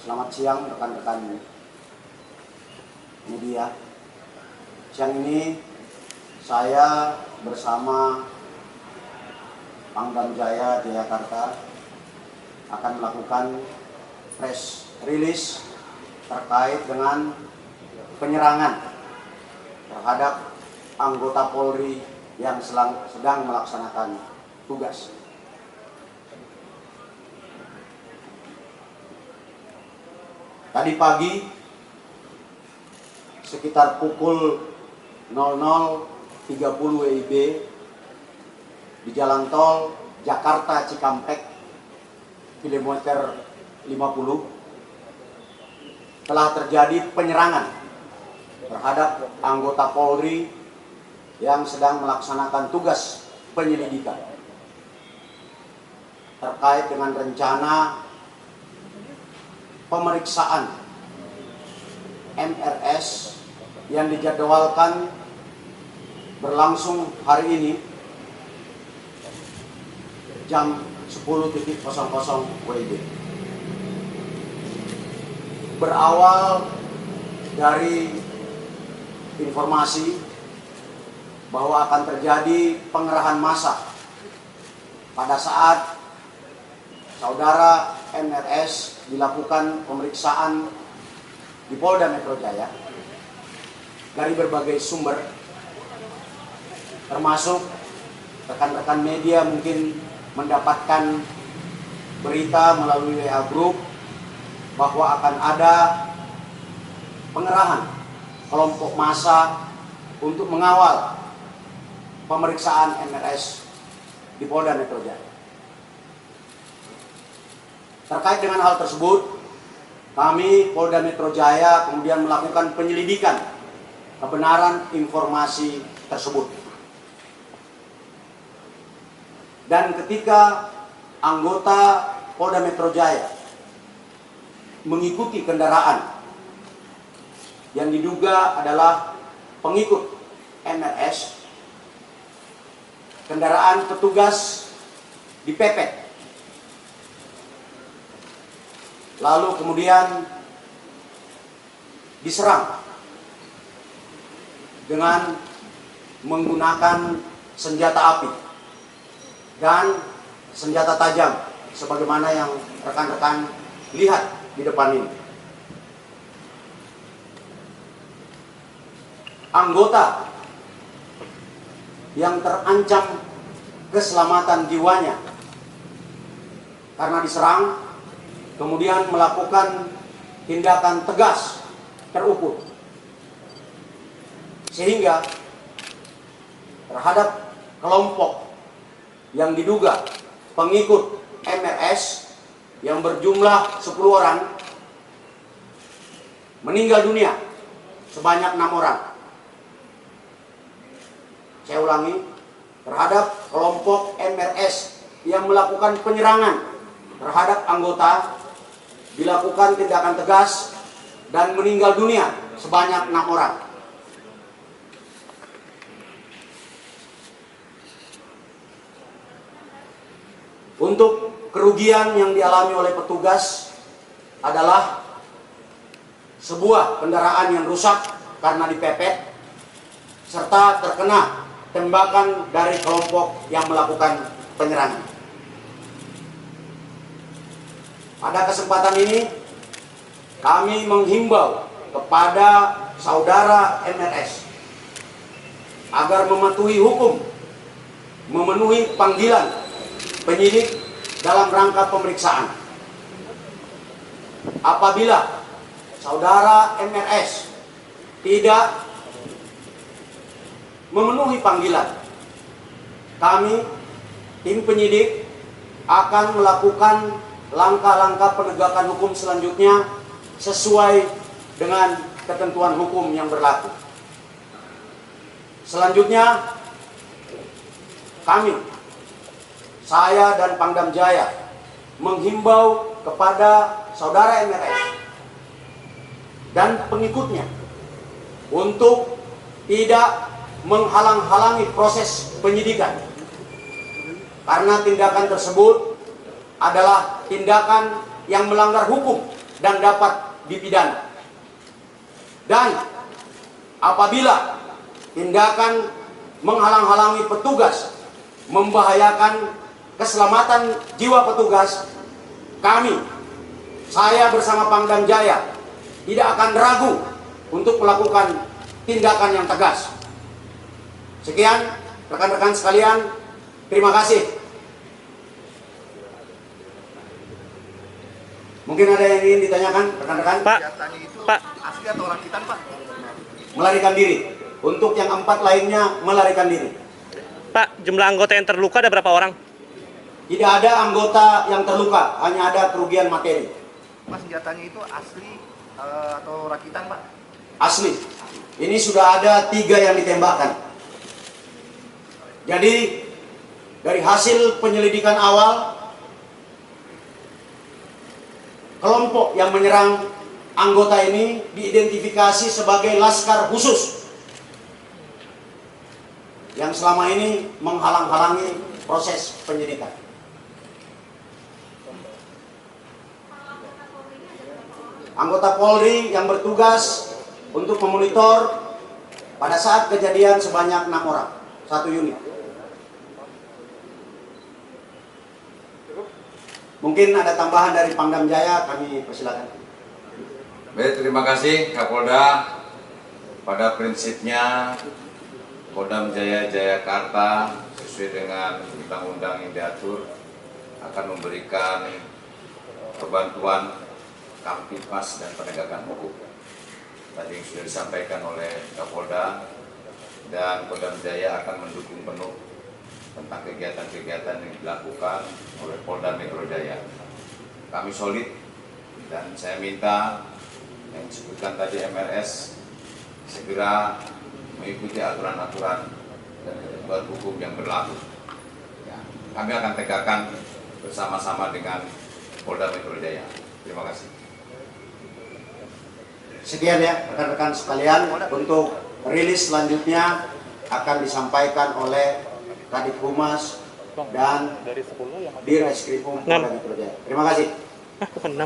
Selamat siang rekan-rekan media. Siang ini saya bersama Pangdam Jaya Jakarta akan melakukan press release terkait dengan penyerangan terhadap anggota Polri yang sedang melaksanakan tugas. Tadi pagi sekitar pukul 00.30 WIB di jalan tol Jakarta Cikampek kilometer 50 telah terjadi penyerangan terhadap anggota Polri yang sedang melaksanakan tugas penyelidikan terkait dengan rencana pemeriksaan MRS yang dijadwalkan berlangsung hari ini jam 10.00 WIB. Berawal dari informasi bahwa akan terjadi pengerahan massa pada saat saudara MRS dilakukan pemeriksaan di Polda Metro Jaya dari berbagai sumber, termasuk rekan-rekan media mungkin mendapatkan berita melalui WA Group bahwa akan ada pengerahan kelompok massa untuk mengawal pemeriksaan MRS di Polda Metro Jaya. Terkait dengan hal tersebut, kami Polda Metro Jaya kemudian melakukan penyelidikan kebenaran informasi tersebut. Dan ketika anggota Polda Metro Jaya mengikuti kendaraan yang diduga adalah pengikut MRS, kendaraan petugas dipepet. Lalu kemudian diserang dengan menggunakan senjata api dan senjata tajam sebagaimana yang rekan-rekan lihat di depan ini. Anggota yang terancam keselamatan jiwanya karena diserang kemudian melakukan tindakan tegas terukur, sehingga terhadap kelompok yang diduga pengikut MRS yang berjumlah 10 orang meninggal dunia sebanyak 6 orang. Saya ulangi, terhadap kelompok MRS yang melakukan penyerangan terhadap anggota dilakukan tindakan tegas dan meninggal dunia sebanyak 6 orang. Untuk kerugian yang dialami oleh petugas adalah sebuah kendaraan yang rusak karena dipepet serta terkena tembakan dari kelompok yang melakukan penyerangan. Pada kesempatan ini, kami menghimbau kepada saudara MRS agar mematuhi hukum, memenuhi panggilan penyidik dalam rangka pemeriksaan. Apabila saudara MRS tidak memenuhi panggilan, kami, tim penyidik, akan melakukan langkah-langkah penegakan hukum selanjutnya sesuai dengan ketentuan hukum yang berlaku. Selanjutnya, saya dan Pangdam Jaya menghimbau kepada saudara MRS dan pengikutnya untuk tidak menghalang-halangi proses penyidikan, karena tindakan tersebut adalah tindakan yang melanggar hukum dan dapat dipidana. Dan apabila tindakan menghalang-halangi petugas membahayakan keselamatan jiwa petugas, saya bersama Pangdam Jaya tidak akan ragu untuk melakukan tindakan yang tegas. Sekian rekan-rekan sekalian, terima kasih. Mungkin ada yang ingin ditanyakan rekan-rekan? Pak, asli atau rakitan, Pak? Melarikan diri. Untuk yang 4 lainnya melarikan diri. Pak, jumlah anggota yang terluka ada berapa orang? Tidak ada anggota yang terluka, hanya ada kerugian materi. Mas, senjatanya itu asli atau rakitan, Pak? Asli. Ini sudah ada 3 yang ditembakkan. Jadi dari hasil penyelidikan awal, kelompok yang menyerang anggota ini diidentifikasi sebagai Laskar Khusus yang selama ini menghalang-halangi proses penyidikan. Anggota Polri yang bertugas untuk memonitor pada saat kejadian sebanyak 6 orang, 1 unit. Mungkin ada tambahan dari Pangdam Jaya, kami persilakan. Baik, terima kasih Kapolda. Pada prinsipnya Kodam Jaya Jayakarta sesuai dengan undang-undang yang diatur akan memberikan bantuan Kamtibmas dan penegakan hukum. Tadi yang sudah disampaikan oleh Kapolda, dan Kodam Jaya akan mendukung penuh tentang kegiatan-kegiatan yang dilakukan oleh Polda Metro Jaya. Kami solid dan saya minta yang disebutkan tadi MRS segera mengikuti aturan-aturan dan ketentuan hukum yang berlaku. Ya, kami akan tegakkan bersama-sama dengan Polda Metro Jaya. Terima kasih. Sekian ya rekan-rekan sekalian, untuk rilis selanjutnya akan disampaikan oleh Kadif Humas dan Direskrimum Polda Metro Jaya. Terima kasih. 6.